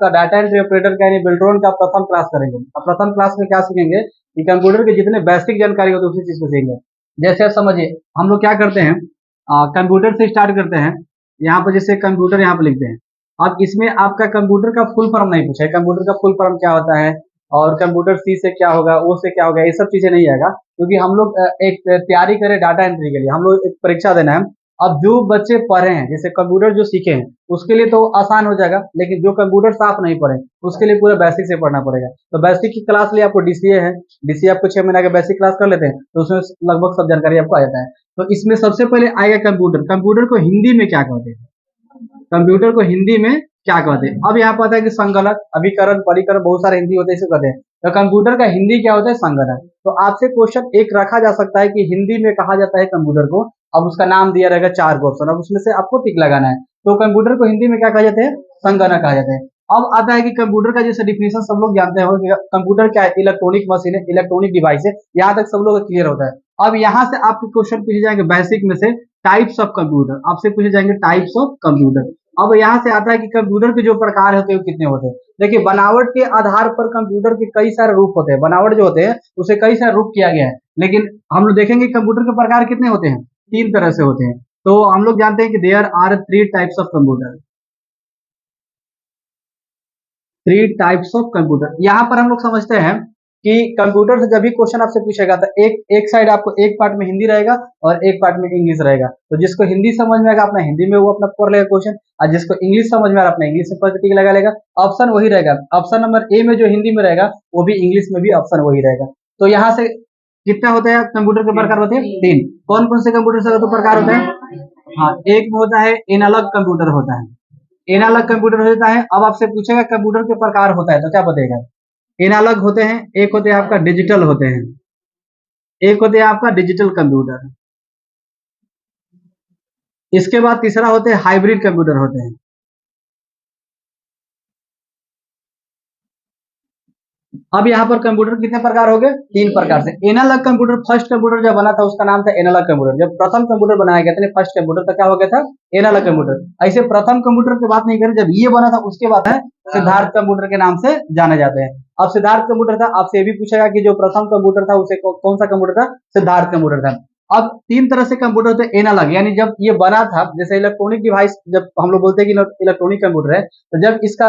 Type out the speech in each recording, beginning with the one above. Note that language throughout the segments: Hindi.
का डाटा एंट्री ऑपरेटर का यानी बेल्ट्रॉन का प्रथम क्लास करेंगे। अब प्रथम क्लास में क्या सीखेंगे कि कंप्यूटर के जितने बेसिक जानकारी होती है उसी चीज को सीखेंगे। जैसे आप समझिए हम लोग क्या करते हैं, कंप्यूटर से स्टार्ट करते हैं। यहाँ पर जैसे कंप्यूटर यहाँ पर लिखते हैं। अब इसमें आपका कंप्यूटर का फुल फॉर्म नहीं पूछा है, कंप्यूटर का फुल फॉर्म क्या होता है और कंप्यूटर सी से क्या होगा, ओ से क्या होगा, ये सब चीजें नहीं आएगा, क्योंकि हम लोग एक तैयारी करें डाटा एंट्री के लिए, हम लोग एक परीक्षा देना है। अब जो बच्चे पढ़े हैं, जैसे कंप्यूटर जो सीखे हैं उसके लिए तो आसान हो जाएगा, लेकिन जो कंप्यूटर साफ नहीं पढ़े उसके लिए पूरा बेसिक से पढ़ना पड़ेगा। तो बेसिक की क्लास लिए आपको डीसीए है, डीसीए आपको 6 महीने का बेसिक क्लास कर लेते हैं तो उसमें लगभग सब जानकारी आपको आ जाता है। तो इसमें सबसे पहले आएगा कंप्यूटर। कंप्यूटर को हिंदी में क्या कहते हैं, कंप्यूटर को हिंदी में क्या कहते हैं। अब यहाँ पर आता है कि संगणक, अभिकरण, परिकरण, बहुत सारे हिंदी होते हैं, इसे कहते हैं। तो कंप्यूटर का हिंदी क्या होता है, संगणक। तो आपसे क्वेश्चन एक रखा जा सकता है कि हिंदी में कहा जाता है कंप्यूटर को, अब उसका नाम दिया रहेगा 4 ऑप्शन, अब उसमें से आपको टिक लगाना है। तो कंप्यूटर को हिंदी में क्या कहा जाता है, संगणक कहा जाता है। अब आता है कि कंप्यूटर का जैसे डिफिनेशन सब लोग जानते हो कि कंप्यूटर क्या है, इलेक्ट्रॉनिक मशीन है, इलेक्ट्रॉनिक डिवाइस है, यहाँ तक सब लोग क्लियर होता है। अब यहाँ से आपके क्वेश्चन पूछे जाएंगे बेसिक में से टाइप्स ऑफ कंप्यूटर, आपसे पूछे जाएंगे टाइप्स ऑफ कंप्यूटर। अब यहाँ से आता है कि कंप्यूटर के जो प्रकार होते हैं वो कितने होते हैं। देखिए बनावट के आधार पर कंप्यूटर के कई सारे रूप होते हैं, बनावट जो होते हैं उसे कई सारे रूप किया गया है, लेकिन हम लोग देखेंगे कंप्यूटर के प्रकार कितने होते हैं, 3 तरह से होते हैं। तो हम लोग जानते हैं कि there are 3 types of computer, 3 types of computer. यहाँ पर हम लोग समझते हैं कि कंप्यूटर से जब भी क्वेश्चन आपसे पूछेगा तो एक साइड आपको एक पार्ट में हिंदी रहेगा और एक पार्ट में इंग्लिश रहेगा। तो जिसको हिंदी समझ में आएगा अपना हिंदी में वो अपना पढ़ लेगा क्वेश्चन, और जिसको इंग्लिश समझ में आ रहा अपना इंग्लिश में पढ़ के टिक लगा लेगा। ऑप्शन वही रहेगा, ऑप्शन नंबर ए में जो हिंदी में रहेगा वो भी इंग्लिश में भी ऑप्शन वही रहेगा। तो यहाँ से कितना होता है कंप्यूटर के प्रकार होते हैं, 3। कौन कौन से कंप्यूटर से प्रकार होते हैं, हाँ एक में होता है एनालॉग कंप्यूटर होता है, एनालॉग कंप्यूटर हो जाता है। अब आपसे पूछेगा कंप्यूटर के प्रकार होता है तो क्या बताएगा, एनालॉग होते हैं, एक होते हैं आपका डिजिटल होते हैं, एक होते हैं आपका डिजिटल कंप्यूटर, इसके बाद तीसरा होते हैं हाइब्रिड कंप्यूटर होते हैं। अब यहाँ पर कंप्यूटर कितने प्रकार हो गए, 3 प्रकार से। एनालॉग कंप्यूटर, फर्स्ट कंप्यूटर जब बना था उसका नाम था एनालॉग कंप्यूटर। जब प्रथम कंप्यूटर बनाया गया था फर्स्ट कंप्यूटर तो क्या हो गया था, एनालॉग कंप्यूटर। ऐसे प्रथम कंप्यूटर की बात नहीं करें, जब ये बना था उसके बाद है सिद्धार्थ कंप्यूटर के नाम से जाने जाते हैं। अब सिद्धार्थ कंप्यूटर था, आपसे ये भी पूछेगा कि जो प्रथम कंप्यूटर था उसे कौन सा कंप्यूटर था, सिद्धार्थ कंप्यूटर था। अब 3 तरह से कंप्यूटर होते हैं एनालॉग, यानी जब ये बना था, जैसे इलेक्ट्रॉनिक डिवाइस जब हम लोग बोलते हैं कि इलेक्ट्रॉनिक कंप्यूटर है, तो जब इसका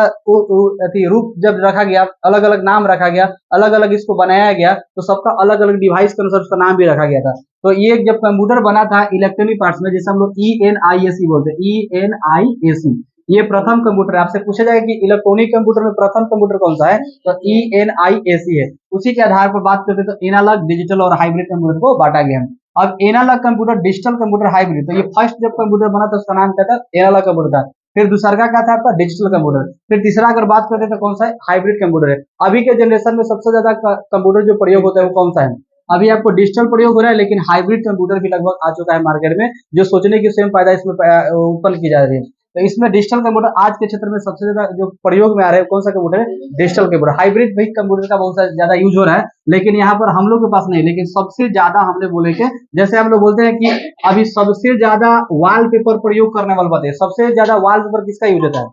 रूप जब रखा गया, अलग अलग नाम रखा गया, अलग अलग इसको बनाया गया, तो सबका अलग अलग डिवाइस के अनुसार उसका नाम भी रखा गया था। तो ये जब कंप्यूटर बना था इलेक्ट्रॉनिक पार्ट्स में, जैसे हम लोग ENIAC बोलते हैं, ENIAC, ये प्रथम कंप्यूटर है। आपसे पूछा जाएगा कि इलेक्ट्रॉनिक कंप्यूटर में प्रथम कंप्यूटर कौन सा है, तो ENIAC है। उसी के आधार पर बात करते तो एनालॉग, डिजिटल और हाइब्रिड कंप्यूटर को बांटा गया है। अब analog computer, digital computer, hybrid, तो ये फर्स्ट जब कंप्यूटर बना था उसका नाम क्या था, एनालॉग कंप्यूटर था। फिर दूसरा का क्या था आपका, डिजिटल कंप्यूटर। फिर तीसरा अगर बात करते तो कौन सा है, हाइब्रिड कंप्यूटर है। अभी के जनरेशन में सबसे ज्यादा कंप्यूटर जो प्रयोग होता है वो कौन सा है, अभी आपको डिजिटल प्रयोग हो रहा है, लेकिन हाइब्रिड कंप्यूटर भी लगभग आ चुका है मार्केट में, जो सोचने की स्वयं पैदा इसमें उत्पन्न की जा रही है। तो इसमें डिजिटल कंप्यूटर आज के क्षेत्र में सबसे ज्यादा जो प्रयोग में आ रहा है कौन सा कंप्यूटर है, डिजिटल कंप्यूटर। हाइब्रिड भी कंप्यूटर का बहुत ज्यादा यूज हो रहा है, लेकिन यहाँ पर हम लोग के पास नहीं, लेकिन सबसे ज्यादा हमने बोले थे, जैसे हम लोग बोलते हैं कि अभी सबसे ज्यादा वॉलपेपर प्रयोग करने वाले बताइए, सबसे ज्यादा वॉलपेपर किसका यूज होता है।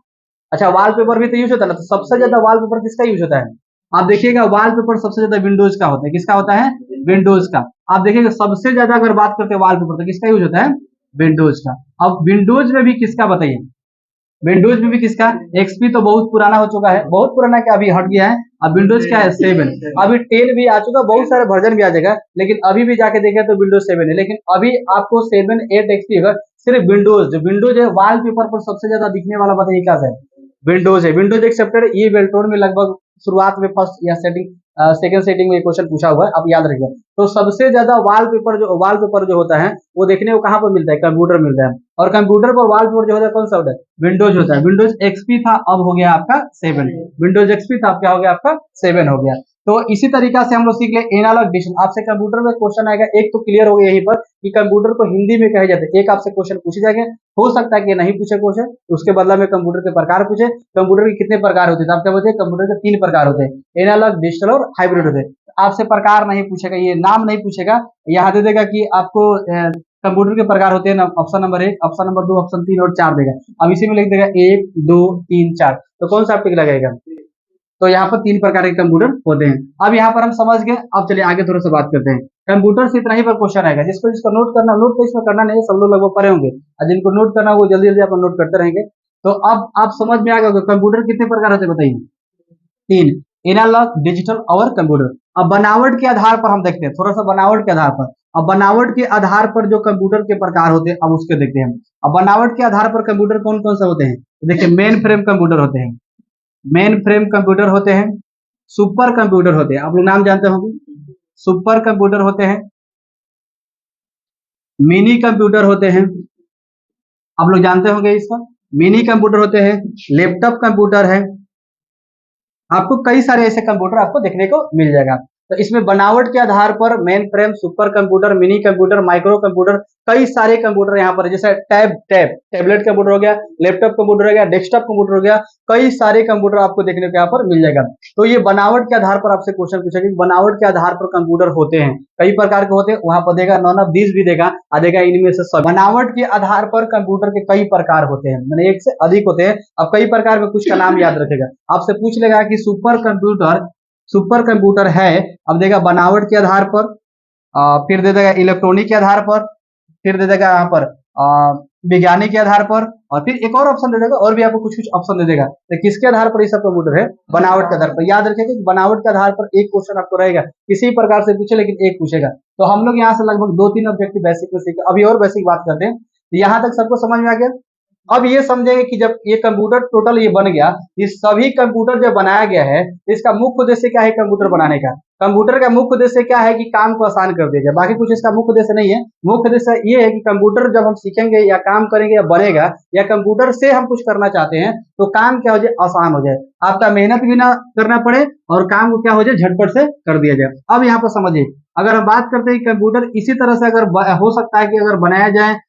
अच्छा वॉलपेपर भी तो यूज होता है ना, तो सबसे ज्यादा वॉलपेपर किसका यूज होता है, आप देखिएगा वॉलपेपर सबसे ज्यादा विंडोज का होता है, किसका होता है, विंडोज का। आप देखिएगा सबसे ज्यादा अगर बात करते हैं वॉलपेपर तो किसका यूज होता है, विंडोज का। अब विंडोज में भी किसका बताइए, विंडोज में भी किसका, एक्सपी तो बहुत पुराना हो चुका है, बहुत पुराना क्या अभी हट गया है। अब विंडोज क्या है, 7, अभी 10 भी आ चुका, बहुत सारे वर्जन भी आ जाएगा, लेकिन अभी भी जाके देखें तो विंडोज 7 है। लेकिन अभी आपको 7, 8 एक्सपी होगा, सिर्फ विंडोज, जो विंडोज है वॉलपेपर पर सबसे ज्यादा दिखने वाला बताइए क्या है, विंडोज है। विंडोज एक्सेप्टेड, ये वेल्टोन में लगभग शुरुआत में फर्स्ट या सेकंड सेटिंग में क्वेश्चन पूछा हुआ है, आप याद रखिए। तो सबसे ज्यादा वॉलपेपर जो होता है वो देखने को कहाँ पर मिलता है, कंप्यूटर मिलता है। और कंप्यूटर पर वॉलपेपर जो होता है कौन सा होता है, विंडोज होता है। विंडोज एक्सपी था, अब हो गया आपका 7, विंडोज एक्सपी था, अब क्या हो गया आपका 7 हो गया। तो इसी तरीका से हम लोग सीख ले एनालॉग डिजिटल। आपसे कंप्यूटर में क्वेश्चन आएगा, एक तो क्लियर हो गया यहीं पर कि कंप्यूटर को हिंदी में कहे जाते हैं, एक आपसे क्वेश्चन पूछे जाएंगे, हो सकता है कि नहीं पूछे क्वेश्चन, उसके बदला में कंप्यूटर के प्रकार पूछे, कंप्यूटर के कितने प्रकार होते हैं, तो आप क्या बोलते हैं, कंप्यूटर के 3 प्रकार होते हैं, एनालॉग, डिजिटल और हाइब्रिड होते हैं। आपसे प्रकार नहीं पूछेगा, ये नाम नहीं पूछेगा, यहाँ दे देगा कि आपको कंप्यूटर के प्रकार होते हैं ना, option number 1, option number 2, option 3 और 4 देगा। अब इसी में लिख देगा 1 2 3 4, तो कौन सा टिक लगेगा? तो यहाँ पर 3 प्रकार के कंप्यूटर होते हैं। अब यहाँ पर हम समझ गए। अब चलिए आगे थोड़ा सा बात करते हैं। कंप्यूटर से इतना ही पर क्वेश्चन आएगा, जिसको जिसको नोट करना, नोट तो इसमें करना नहीं है, सब लोग लगभग पढ़े होंगे, और जिनको नोट करना वो जल्दी जल्दी आप नोट करते रहेंगे। तो अब आप समझ में आ गया कंप्यूटर कितने प्रकार होते हैं, बताइए। 3, एनालॉग, डिजिटल और कंप्यूटर। अब बनावट के आधार पर हम देखते हैं, थोड़ा सा बनावट के आधार पर। अब बनावट के आधार पर जो कंप्यूटर के प्रकार होते हैं, अब उसके देखते हैं हम। अब बनावट के आधार पर कंप्यूटर कौन कौन से होते हैं, तो देखिए मेन फ्रेम कंप्यूटर होते हैं, मेन फ्रेम कंप्यूटर होते हैं, सुपर कंप्यूटर होते हैं, आप लोग नाम जानते होंगे, सुपर कंप्यूटर होते हैं, मिनी कंप्यूटर होते हैं, आप लोग जानते होंगे इसका, मिनी कंप्यूटर होते हैं, लैपटॉप कंप्यूटर है, आपको कई सारे ऐसे कंप्यूटर आपको देखने को मिल जाएगा। तो इसमें बनावट के आधार पर main frame, super computer, mini computer, micro computer, कई सारे कंप्यूटर यहाँ पर, जैसे टैबलेट कंप्यूटर हो गया, लैपटॉप कंप्यूटर हो गया, डेस्कटॉप कंप्यूटर हो गया, कई सारे कंप्यूटर आपको देखने को यहाँ पर मिल जाएगा। तो ये बनावट के आधार पर आपसे क्वेश्चन पूछेगा, बनावट के आधार पर कंप्यूटर होते हैं, कई प्रकार के होते हैं, वहां पर देगा नॉन ऑफ दिस भी देगा, आ देगा इनमें से सब। बनावट के आधार पर कंप्यूटर के कई प्रकार होते हैं, मैंने एक से अधिक होते हैं। अब कई प्रकार में कुछ का नाम याद रखेगा, आपसे पूछ लेगा कि सुपर कंप्यूटर है, अब देगा बनावट के आधार पर, फिर दे देगा इलेक्ट्रॉनिक के आधार पर, फिर दे देगा यहाँ पर विज्ञानिक के आधार पर, और फिर एक और ऑप्शन दे देगा, और भी आपको कुछ कुछ ऑप्शन दे देगा। तो किसके आधार पर ये सब कंप्यूटर है, बनावट के आधार पर। याद रखेगा कि बनावट के आधार पर एक क्वेश्चन आपको रहेगा, किसी प्रकार से पूछे लेकिन एक पूछेगा। तो हम लोग यहाँ से लगभग 2-3 ऑब्जेक्टिव बेसिक में सीखे। अभी और बेसिक बात करते हैं, तो यहाँ तक सबको समझ में आ गया। अब ये समझेंगे कि जब ये कंप्यूटर टोटल ये बन गया, ये सभी कंप्यूटर जब बनाया गया है, इसका मुख्य उद्देश्य क्या है कंप्यूटर बनाने का? कंप्यूटर का मुख्य उद्देश्य क्या है कि काम को आसान कर दिया जाए, बाकी कुछ इसका मुख्य उद्देश्य नहीं है। मुख्य उद्देश्य ये है कि कंप्यूटर जब हम सीखेंगे या काम करेंगे या बनेगा, या कंप्यूटर से हम कुछ करना चाहते हैं, तो काम क्या हो जाए, आसान हो जाए, आपका मेहनत भी ना करना पड़े, और काम को क्या हो जाए, झटपट से कर दिया जाए। अब यहाँ पर समझिए, अगर हम बात करते हैं कंप्यूटर इसी तरह से अगर हो सकता है कि अगर बनाया जाए,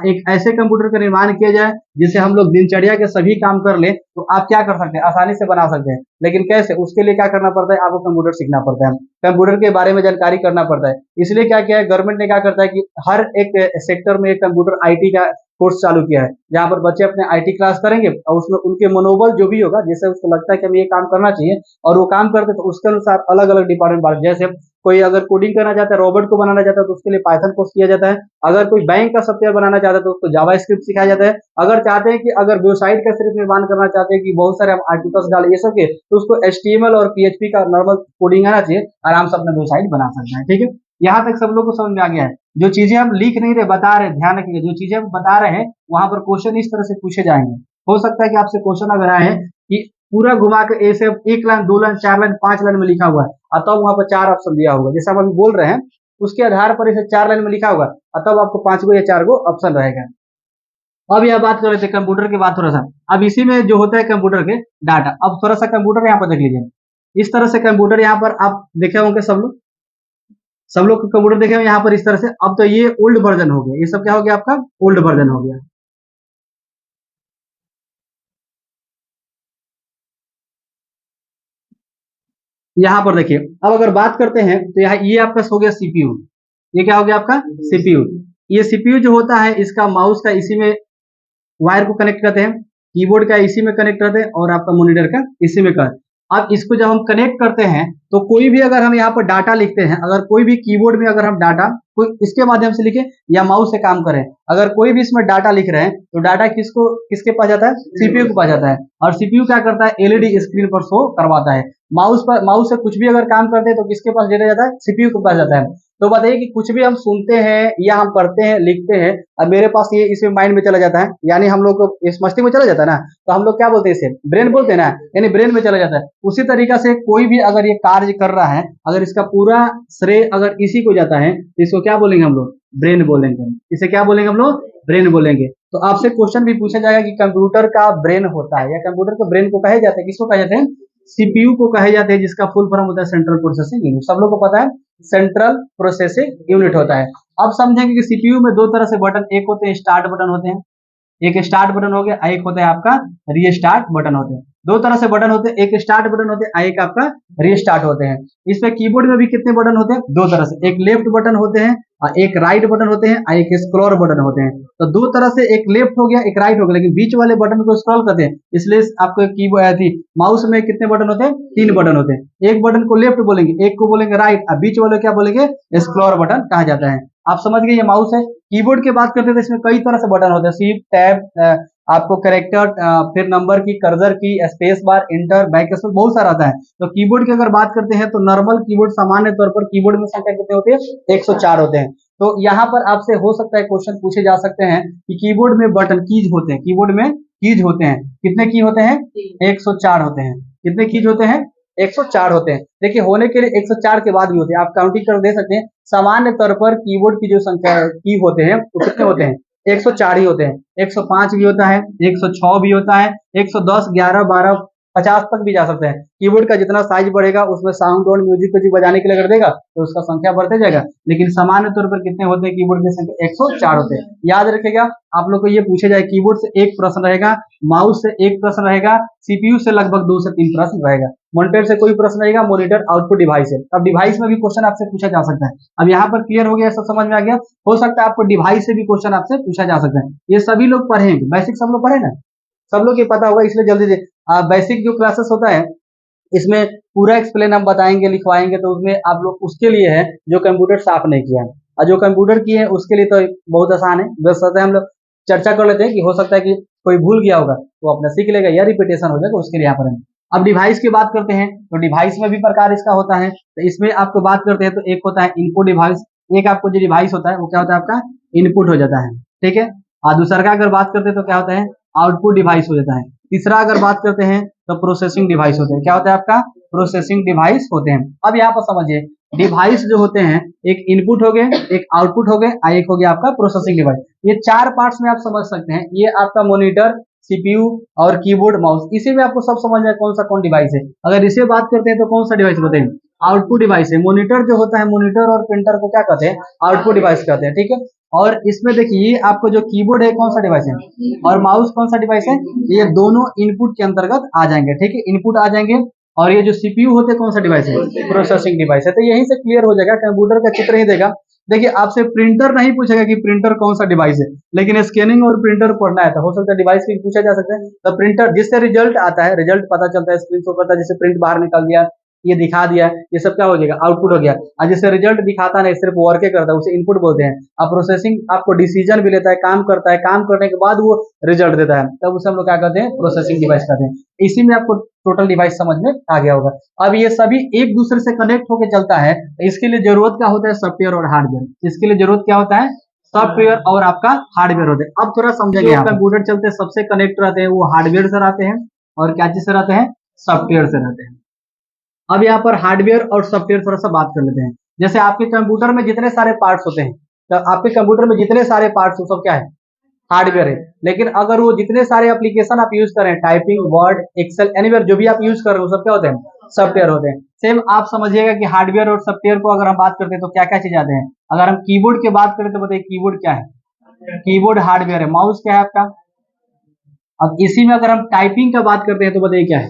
एक ऐसे कंप्यूटर का निर्माण किया जाए जिसे हम लोग दिनचर्या के सभी काम कर ले, तो आप क्या कर सकते हैं, आसानी से बना सकते हैं। लेकिन कैसे, उसके लिए क्या करना पड़ता है, आपको कंप्यूटर सीखना पड़ता है, कंप्यूटर के बारे में जानकारी करना पड़ता है। इसलिए क्या किया है गवर्नमेंट ने, क्या करता है कि हर एक सेक्टर में एक कंप्यूटर आईटी का कोर्स चालू किया है, जहाँ पर बच्चे अपने आईटी क्लास करेंगे, और उसमें उनके मनोबल जो भी होगा, जैसे उसको लगता है कि हमें ये काम करना चाहिए और वो काम करते, तो उसके अनुसार अलग अलग डिपार्टमेंट, जैसे कोई अगर कोडिंग करना चाहता है, रोबोट को बनाना चाहता है, तो उसके लिए पाइथन कोर्स किया जाता है। अगर कोई बैंक का सॉफ्टवेयर बनाना चाहता है, तो उसको जावा स्क्रिप्ट सिखाया जाता है। अगर चाहते हैं कि अगर वेबसाइट का सिर्फ निर्माण करना चाहते हैं कि बहुत सारे हम आर्टिकल्स डालें ये सब के, तो उसको HTML और PHP का नॉर्मल कोडिंग आना चाहिए, आराम से अपना वेबसाइट बना सकते हैं। ठीक है, यहाँ तक सब लोग को समझ में आ गया है। जो चीजें हम लिख नहीं रहे, बता रहे, ध्यान रखिएगा, जो चीजें हम बता रहे हैं वहां पर क्वेश्चन इस तरह से पूछे जाएंगे। हो सकता है कि आपसे क्वेश्चन अगर आए कि पूरा घुमा के ऐसे 1 लाइन 2 लाइन 4 लाइन 5 लाइन में लिखा हुआ है, और तब वहां पर 4 ऑप्शन दिया होगा, जैसे हम अभी बोल रहे हैं उसके आधार पर इसे 4 लाइन में लिखा होगा, और तब आपको 5 गो या 4 गो ऑप्शन रहेगा। अब यह बात कर रहे थे कंप्यूटर के बाद थोड़ा सा, अब इसी में जो होता है कंप्यूटर के डाटा, अब थोड़ा सा कंप्यूटर यहाँ पर देख लीजिए। इस तरह से कंप्यूटर यहाँ पर आप देखे होंगे, सब लोग कंप्यूटर देखे होंगे यहाँ पर इस तरह से। अब तो ये ओल्ड वर्जन हो गया, ये सब क्या हो गया, आपका ओल्ड वर्जन हो गया। यहाँ पर देखिए, अब अगर बात करते हैं तो यहाँ ये आपका हो गया CPU, ये क्या हो गया आपका CPU। ये CPU जो होता है, इसका माउस का इसी में वायर को कनेक्ट करते हैं, कीबोर्ड का इसी में कनेक्ट करते हैं, और आपका मॉनिटर का इसी में कर। अब इसको जब हम कनेक्ट करते हैं, तो कोई भी अगर हम यहाँ पर डाटा लिखते हैं, अगर कोई भी कीबोर्ड में अगर हम डाटा कोई इसके माध्यम से लिखे या माउस से काम करें, अगर कोई भी इसमें डाटा लिख रहे हैं, तो डाटा किसके पास जाता है, CPU के पास जाता है, और CPU क्या करता है, LED स्क्रीन पर शो करवाता है। माउस से कुछ भी अगर काम करते हैं, तो किसके पास डेटा जाता है, CPU के पास जाता है। तो बताइए कि कुछ भी हम सुनते हैं या हम पढ़ते हैं, लिखते हैं, अब मेरे पास ये इसमें माइंड में चला जाता है, यानी हम लोग को इस मस्ती में चला जाता है ना, तो हम लोग क्या बोलते हैं, इसे ब्रेन बोलते हैं ना, यानी ब्रेन में चला जाता है। उसी तरीका से कोई भी अगर ये कार्य कर रहा है, अगर इसका पूरा श्रेय अगर इसी को जाता है, तो इसको क्या बोलेंगे हम लोग, ब्रेन बोलेंगे। इसे क्या बोलेंगे हम लोग, ब्रेन बोलेंगे। तो आपसे क्वेश्चन भी पूछा जाएगा कि कंप्यूटर का ब्रेन होता है, या कंप्यूटर के ब्रेन को कहे जाते हैं, किसको कहे जाते हैं, CPU को कहे जाते हैं, जिसका फुल फॉर्म होता है सेंट्रल प्रोसेसिंग यूनिट। सब लोग को पता है सेंट्रल प्रोसेसिंग यूनिट होता है। अब समझेंगे कि CPU में 2 तरह से बटन, एक होते हैं स्टार्ट बटन होते हैं, एक स्टार्ट बटन हो गया, एक होता है आपका रीस्टार्ट बटन होते हैं। 2 तरह से बटन होते हैं, एक स्टार्ट बटन होते हैं, एक आपका रीस्टार्ट होते हैं। इसमें कीबोर्ड में भी कितने बटन होते हैं, 2 तरह से, एक लेफ्ट बटन होते हैं एक राइट बटन होते हैं और एक स्क्रॉल बटन होते हैं। तो दो तरह से, एक लेफ्ट हो गया एक राइट हो गया, लेकिन बीच वाले बटन को स्क्रॉल करते हैं, इसलिए आपको कीबोर्ड थी माउस में कितने बटन होते हैं? 3 बटन होते हैं। एक बटन को लेफ्ट बोलेंगे, एक को बोलेंगे राइट, और बीच वाले क्या बोलेंगे? स्क्रॉल बटन कहा जाता है। आप समझ गए, ये माउस है। कीबोर्ड की बात करते हैं तो इसमें कई तरह से बटन होते हैं, शिफ्ट, टैब, आपको कैरेक्टर, फिर नंबर की, कर्सर की, space bar, inter, back space, बहुत सारा आता है। तो कीबोर्ड की अगर बात करते हैं तो नॉर्मल कीबोर्ड, सामान्य तौर पर कीबोर्ड में संख्या कितने होती है? 104 होते हैं। तो यहाँ पर आपसे हो सकता है क्वेश्चन पूछे जा सकते हैं कि कीबोर्ड में बटन कीज होते हैं, कीबोर्ड में कीज होते हैं, कितने की होते हैं? 104 होते हैं। कितने कीज होते हैं? 104 होते हैं। देखिए, होने के लिए 104 के बाद भी होते हैं, आप काउंटिंग कर दे सकते हैं। सामान्य तौर पर कीबोर्ड की जो संख्या की होते हैं वो कितने होते हैं? 104 ही होते हैं। 105 भी होता है, 106 भी होता है, 110, 11, 12, 50 तक भी जा सकते हैं। कीबोर्ड का जितना साइज बढ़ेगा उसमें साउंड और म्यूजिक को बजाने के लिए कर देगा तो उसका संख्या बढ़ते जाएगा, लेकिन सामान्य तौर पर कितने होते हैं कीबोर्ड की संख्या? 104 होते हैं। याद रखिएगा, आप लोग को ये पूछे जाए, कीबोर्ड से एक प्रश्न रहेगा, माउस से एक प्रश्न रहेगा, सीपीयू से लगभग 2 से 3 प्रश्न रहेगा, मॉनिटर से कोई प्रश्न रहेगा, मॉनिटर आउटपुट डिवाइस है। अब डिवाइस में भी क्वेश्चन आपसे पूछा जा सकता है। अब यहाँ पर क्लियर हो गया, सब समझ में आ गया। हो सकता है आपको डिवाइस से भी क्वेश्चन आपसे पूछा जा सकता है। ये सभी लोग पढ़ेंगे, बेसिक सब लोग पढ़े ना, सब लोग ये पता होगा, इसलिए जल्दी से बेसिक जो क्लासेस होता है इसमें पूरा एक्सप्लेन हम बताएंगे, लिखवाएंगे, तो उसमें आप लोग उसके लिए है जो कंप्यूटर साफ नहीं किया है, और जो कंप्यूटर किए हैं उसके लिए तो बहुत आसान है। बस हम लोग चर्चा कर लेते हैं कि हो सकता है कि कोई भूल गया होगा तो अपना सीख लेगा या रिपीटेशन हो जाएगा, उसके लिए यहाँ पर हम अब डिवाइस की बात करते हैं। तो डिवाइस में भी प्रकार इसका होता है। तो इसमें आपको बात करते हैं तो एक होता है इनपुट डिवाइस, एक आपको जो डिवाइस होता है वो क्या होता है? आपका इनपुट हो जाता है, ठीक है। और दूसरा का अगर बात करते हैं तो क्या होता है? आउटपुट डिवाइस हो जाता है। तीसरा अगर बात करते हैं तो प्रोसेसिंग डिवाइस होते हैं। क्या होता है आपका? प्रोसेसिंग डिवाइस होते हैं। अब यहाँ पर समझिए, डिवाइस जो होते हैं, एक इनपुट हो गए, एक आउटपुट हो गए, और एक हो गया आपका प्रोसेसिंग डिवाइस। ये 4 पार्ट्स में आप समझ सकते हैं। ये आपका मॉनिटर, सीपीयू और कीबोर्ड, माउस, इसी में आपको सब समझ में कौन सा कौन डिवाइस है। अगर इसे बात करते हैं तो कौन सा डिवाइस बताएंगे? आउटपुट डिवाइस है। मॉनिटर जो होता है, मॉनिटर और प्रिंटर को क्या कहते हैं? आउटपुट डिवाइस कहते हैं, ठीक है। और इसमें देखिए, आपको जो कीबोर्ड है कौन सा डिवाइस है, और माउस कौन सा डिवाइस है? ये दोनों इनपुट के अंतर्गत आ जाएंगे, ठीक है, इनपुट आ जाएंगे। और ये जो सीपीयू होते हैं कौन सा डिवाइस है? प्रोसेसिंग डिवाइस है। तो यहीं से क्लियर हो जाएगा, कंप्यूटर का चित्र ही देगा। देखिए, आपसे प्रिंटर नहीं पूछेगा कि प्रिंटर कौन सा डिवाइस है, लेकिन स्कैनिंग और प्रिंटर पढ़ना है तो हो सकता है डिवाइस की पूछा जा सकता है। तो प्रिंटर जिससे रिजल्ट आता है, रिजल्ट पता चलता है, स्क्रीन शो करता है, जैसे प्रिंट बाहर निकल दिया, ये दिखा दिया, ये सब क्या हो जाएगा? आउटपुट हो गया। और जिससे रिजल्ट दिखाता नहीं, सिर्फ वर्क करता है, उसे इनपुट बोलते हैं। अब प्रोसेसिंग आपको डिसीजन भी लेता है, काम करता है, काम करने के बाद वो रिजल्ट देता है, तब उसे हम लोग क्या कहते हैं? प्रोसेसिंग डिवाइस कहते हैं। इसी में आपको टोटल डिवाइस समझ में आ गया होगा। अब ये सभी एक दूसरे से कनेक्ट होकर चलता है, तो इसके लिए जरूरत क्या होता है? सॉफ्टवेयर और हार्डवेयर। इसके लिए जरूरत क्या होता है? सॉफ्टवेयर और आपका हार्डवेयर होते हैं। अब थोड़ा समझेंगे, कंप्यूटर चलते सबसे कनेक्ट रहते हैं वो हार्डवेयर से रहते हैं, और क्या चीज से रहते हैं? सॉफ्टवेयर से रहते हैं। अब यहाँ पर हार्डवेयर और सॉफ्टवेयर थोड़ा सा बात कर लेते हैं। जैसे आपके कंप्यूटर में जितने सारे पार्ट्स होते हैं, तो आपके कंप्यूटर में जितने सारे पार्ट्स सब क्या है? हार्डवेयर है। लेकिन अगर वो जितने सारे एप्लीकेशन आप यूज करें, टाइपिंग, वर्ड, एक्सेल, एनीवेयर जो भी आप यूज कर रहे हो, सब क्या होते हैं? सॉफ्टवेयर होते हैं। सेम आप समझिएगा कि हार्डवेयर और सॉफ्टवेयर को अगर हम बात करते हैं तो क्या क्या चीज आते हैं। अगर हम कीबोर्ड की बात करें तो बताइए कीबोर्ड क्या है? कीबोर्ड हार्डवेयर है। माउस क्या है आपका? अब इसी में अगर हम टाइपिंग का बात करते हैं तो बताइए क्या है?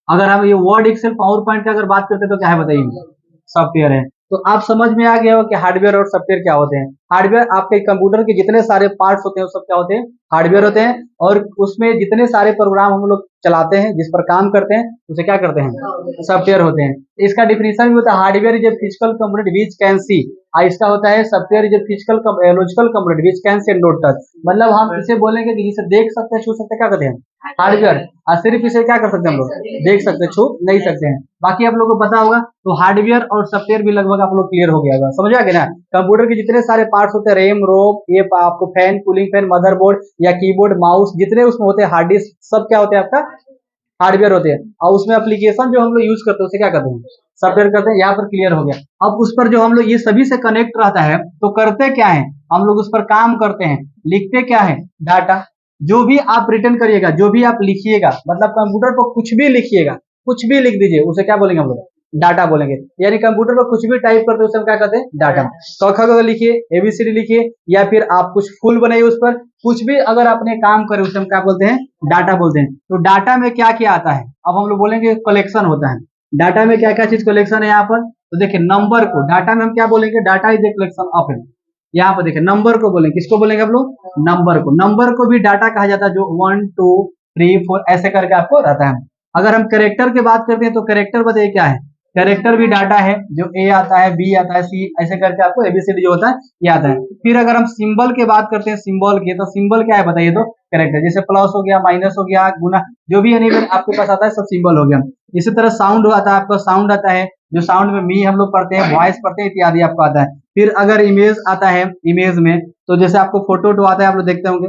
अगर हम ये वर्ड, एक्सेल, पावर पॉइंट की अगर बात करते हैं तो क्या है बताइए? सॉफ्टवेयर है। तो आप समझ में आ गया हो कि हार्डवेयर और सॉफ्टवेयर क्या होते हैं। हार्डवेयर आपके कंप्यूटर के जितने सारे पार्ट्स होते हैं वो सब क्या होते हैं? हार्डवेयर होते हैं। और उसमें जितने सारे प्रोग्राम हम लोग चलाते हैं, जिस पर काम करते हैं, उसे क्या करते हैं? सॉफ्टवेयर होते हैं। इसका डिफिनेशन भी होता है, hardware is a physical component which can see. इसका होता है software is a physical logical component which can see and not touch. मतलब हम इसे बोलेंगे कि जिसे देख सकते हैं, छू सकते हैं, क्या कहते हैं? हार्डवेयर। और सिर्फ इसे क्या कर सकते हैं हम लोग? देख सकते हैं, छू नहीं सकते हैं। बाकी आप लोगों को पता होगा। तो हार्डवेयर और सॉफ्टवेयर भी लगभग आप लोग क्लियर हो गया होगा, समझ आ गया ना। कंप्यूटर के जितने सारे पार्ट्स होते हैं, रैम, रोम, ये आपको फैन, कूलिंग फैन, मदरबोर्ड या कीबोर्ड, माउस, जितने उसमें होते हैं, हार्ड डिस्क, सब क्या होते हैं? आपका हार्डवेयर होते हैं। और उसमें एप्लीकेशन जो हम लोग यूज करते हैं उसे क्या कहते हैं? सॉफ्टवेयर करते हैं। यहाँ पर क्लियर हो गया। अब उस पर जो हम लोग ये सभी से कनेक्ट रहता है तो करते क्या है? हम लोग उस पर काम करते हैं, लिखते क्या है? डाटा। जो भी आप रिटर्न करिएगा, जो भी आप लिखिएगा, मतलब कंप्यूटर पर कुछ भी लिखिएगा, कुछ भी लिख दीजिए, उसे क्या बोलेंगे हम लोग? डाटा बोलेंगे। यानी कंप्यूटर पर कुछ भी टाइप करते हैं उसे हम क्या कहते हैं? डाटा। क ख ग लिखिए, एबीसीडी लिखिए, या फिर आप कुछ फुल बनाइए उस पर, कुछ भी अगर आपने काम करे उसे हम क्या बोलते हैं? डाटा बोलते हैं। तो डाटा में क्या क्या आता है? अब हम लोग बोलेंगे कलेक्शन होता है। डाटा में क्या क्या चीज कलेक्शन है यहाँ पर? तो देखिए नंबर को डाटा में हम क्या बोलेंगे, data is a collection of है। यहाँ पर देखिए नंबर को बोलेंगे, किसको बोलेंगे आप लोग, नंबर को भी डाटा कहा जाता है, जो 1 2 3 4 ऐसे करके आपको रहता है। अगर हम कैरेक्टर की बात करते हैं तो कैरेक्टर बताइए क्या है, कैरेक्टर भी डाटा है, जो ए आता है, बी आता है, सी, ऐसे करके आपको एबीसीडी जो होता है ये आता है। फिर अगर हम सिंबल की बात करते हैं, सिंबल की, तो सिंबल क्या है बताइए, तो कैरेक्टर, जैसे प्लस हो गया, माइनस हो गया, गुना, जो भी एनिमल आपके पास आता है सब सिंबल हो गया। इसी तरह साउंड आता है, आपका साउंड आता है, जो साउंड में मी हम लोग पढ़ते हैं, वॉइस पढ़ते हैं, इत्यादि आपको आता है। फिर अगर इमेज आता है, इमेज में तो जैसे आपको फोटो तो आता है, आप लोग देखते होंगे,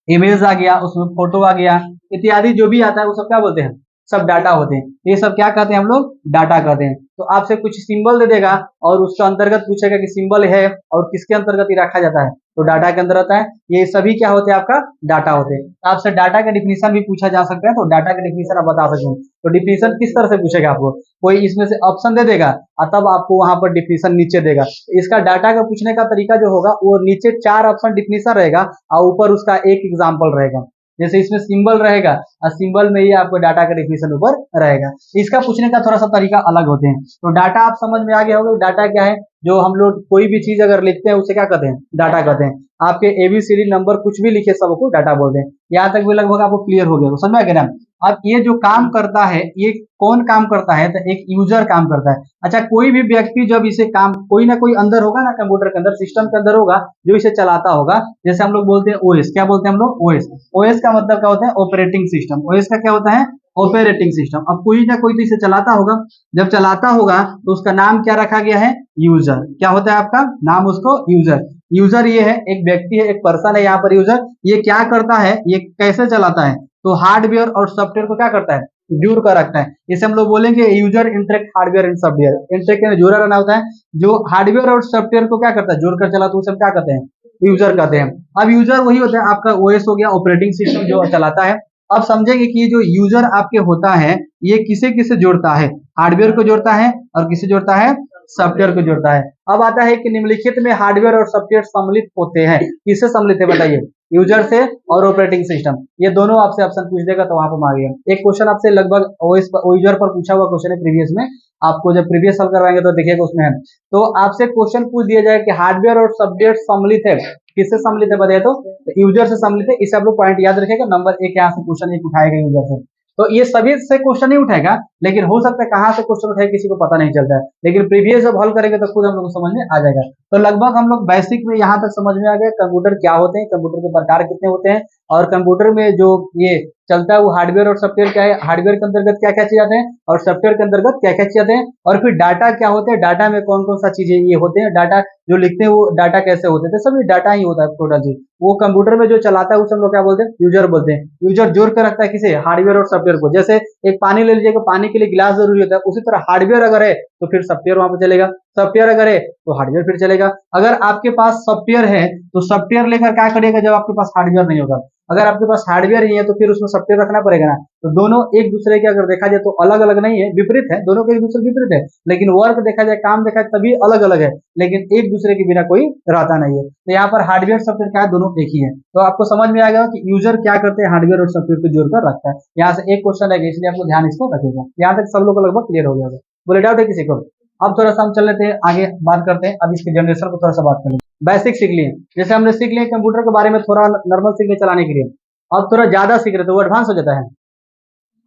इमेज आ गया, उसमें फोटो आ गया, इत्यादि जो भी आता है वो सब क्या बोलते हैं, सब डाटा होते हैं। ये सब क्या कहते हैं हम लोग, डाटा कहते हैं। तो आपसे कुछ सिंबल दे देगा और उसका अंतर्गत पूछेगा कि सिंबल है और किसके अंतर्गत ये रखा जाता है, तो डाटा के अंदर आता है। ये सभी क्या होते हैं, आपका डाटा होते हैं। तो आपसे डाटा का डिफिनीशन भी पूछा जा सकता है, तो डाटा का डिफिनीशन आप बता सकते हैं। तो डिफिनीशन किस तरह से पूछेगा आपको, कोई इसमें से ऑप्शन दे देगा और तब आपको वहां पर डिफिनीशन नीचे देगा। इसका डाटा का पूछने का तरीका जो होगा, वो नीचे 4 ऑप्शन डिफिनीशन रहेगा और ऊपर उसका एक एग्जाम्पल रहेगा। जैसे इसमें सिंबल रहेगा और सिंबल में ही आपको डाटा का डिफिनीशन ऊपर रहेगा। इसका पूछने का थोड़ा सा तरीका अलग होते हैं। तो डाटा आप समझ में आ गया होगा, डाटा क्या है, जो हम लोग कोई भी चीज अगर लिखते हैं उसे क्या कहते हैं, डाटा कहते हैं। आपके एबीसीडी नंबर कुछ भी लिखे सबको डाटा बोलते हैं। यहाँ तक भी लगभग आपको क्लियर हो गया, समझ में आ गया ना। अब ये जो काम करता है, ये कौन काम करता है, तो एक यूजर काम करता है। अच्छा, कोई भी व्यक्ति जब इसे काम, कोई ना कोई अंदर होगा ना, कंप्यूटर के अंदर, सिस्टम के अंदर होगा, जो इसे चलाता होगा। जैसे हम लोग बोलते हैं ओएस, क्या बोलते हैं हम लोग, ओएस। ओएस का मतलब क्या होता है, ऑपरेटिंग सिस्टम। ओएस का क्या होता है, ऑपरेटिंग सिस्टम। अब कोई ना कोई तो इसे चलाता होगा, जब चलाता होगा तो उसका नाम क्या रखा गया है, यूजर। क्या होता है आपका नाम, उसको यूजर। यूजर ये है, एक व्यक्ति है, एक पर्सन है यहाँ पर यूजर। ये क्या करता है, ये कैसे चलाता है, तो हार्डवेयर और सॉफ्टवेयर को क्या करता है, जुड़ कर रखता है। जैसे हम लोग बोलेंगे user interact hardware and software, interact में जुड़ा रहना होता है। जो हार्डवेयर और सॉफ्टवेयर को क्या करता है, जोड़कर चलाता है, उसे हम क्या कहते हैं, यूजर कहते हैं। अब यूजर वही होता है, आपका ओएस हो गया, ऑपरेटिंग सिस्टम जो चलाता है। अब समझेंगे कि ये जो यूजर आपके होता है, ये किसे किसे जोड़ता है, हार्डवेयर को जोड़ता है और किसे जोड़ता है, सॉफ्टवेयर को जोड़ता है। अब आता है कि निम्नलिखित में हार्डवेयर और सॉफ्टवेयर सम्मिलित होते हैं, किससे सम्मिलित है बताइए, यूजर से और ऑपरेटिंग सिस्टम। ये दोनों आपसे ऑप्शन पूछ देगा, तो वहां पर आ गया। एक क्वेश्चन आपसे लगभग ओएस पर, यूजर पर पूछा हुआ क्वेश्चन है प्रीवियस में, आपको जब प्रीवियस सॉल्व करवाएंगे तो देखिएगा उसमें है। तो आपसे क्वेश्चन पूछ दिया जाए कि हार्डवेयर और सॉफ्टवेयर सम्मिलित है, किससे सम्मिलित है बताइए, तो यूजर से सम्मिलित है। इसे आप लोग पॉइंट याद रखिएगा, नंबर 1 यहाँ से क्वेश्चन एक उठाएगा यूजर से। तो ये सभी से क्वेश्चन नहीं उठाएगा, लेकिन हो सकता है कहाँ से क्वेश्चन उठाए किसी को पता नहीं चलता है, लेकिन प्रीवियस जब हल करेंगे तो खुद हम लोग को समझ में आ जाएगा। तो लगभग हम लोग बेसिक में यहाँ तक समझ में आ गए, कंप्यूटर क्या होते हैं, कंप्यूटर के प्रकार कितने होते हैं, और कंप्यूटर में जो ये चलता है वो हार्डवेयर और सॉफ्टवेयर क्या है, हार्डवेयर के अंतर्गत क्या क्या चीज आते हैं और सॉफ्टवेयर के अंतर्गत क्या क्या चीज आते हैं, और फिर डाटा क्या होते हैं, डाटा में कौन कौन सा चीजें ये होते हैं, डाटा जो लिखते हैं वो डाटा कैसे होते हैं, तो सब डाटा ही होता है टोटल चीज। वो कंप्यूटर में जो चलाता है उसे हम लोग क्या बोलते हैं, यूजर बोलते हैं। यूजर जोड़ कर रखता है किसे, हार्डवेयर और सॉफ्टवेयर को। जैसे एक पानी ले लीजिएगा, पानी के लिए गिलास जरूरी होता है, उसी तरह हार्डवेयर अगर है तो फिर सॉफ्टवेयर वहां पर चलेगा, सॉफ्टवेयर अगर है तो हार्डवेयर फिर चलेगा। अगर आपके पास सॉफ्टवेयर है तो सॉफ्टवेयर लेकर क्या करिएगा जब आपके पास हार्डवेयर नहीं होगा। अगर आपके पास हार्डवेयर ही है तो फिर उसमें सॉफ्टवेयर रखना पड़ेगा ना। तो दोनों एक दूसरे के अगर देखा जाए तो अलग अलग नहीं है, विपरीत है, दोनों के एक दूसरे विपरीत है, लेकिन वर्क देखा जाए, काम देखा जाए तभी अलग अलग है, लेकिन एक दूसरे के बिना कोई रहता नहीं है। तो यहाँ पर हार्डवेयर सॉफ्टवेयर क्या है, दोनों एक ही है। तो आपको समझ में आएगा कि यूजर क्या करते हैं, हार्डवेयर और सॉफ्टवेयर को जोड़कर रखता है। यहाँ से एक क्वेश्चन है, इसलिए आपको ध्यान इसको रखेगा। यहाँ तक सब लोग को लगभग क्लियर हो गया होगा, बोले डाउट है किसी को। अब थोड़ा सा हम चल लेते हैं आगे, बात करते हैं अब इसके जनरेशन को थोड़ा सा बात करें। बेसिक सीख लिए, जैसे हमने सीख लिए कंप्यूटर के बारे में थोड़ा नॉर्मल सीख लिए चलाने के लिए। अब थोड़ा ज्यादा सीख रहे तो वो एडवांस हो जाता है।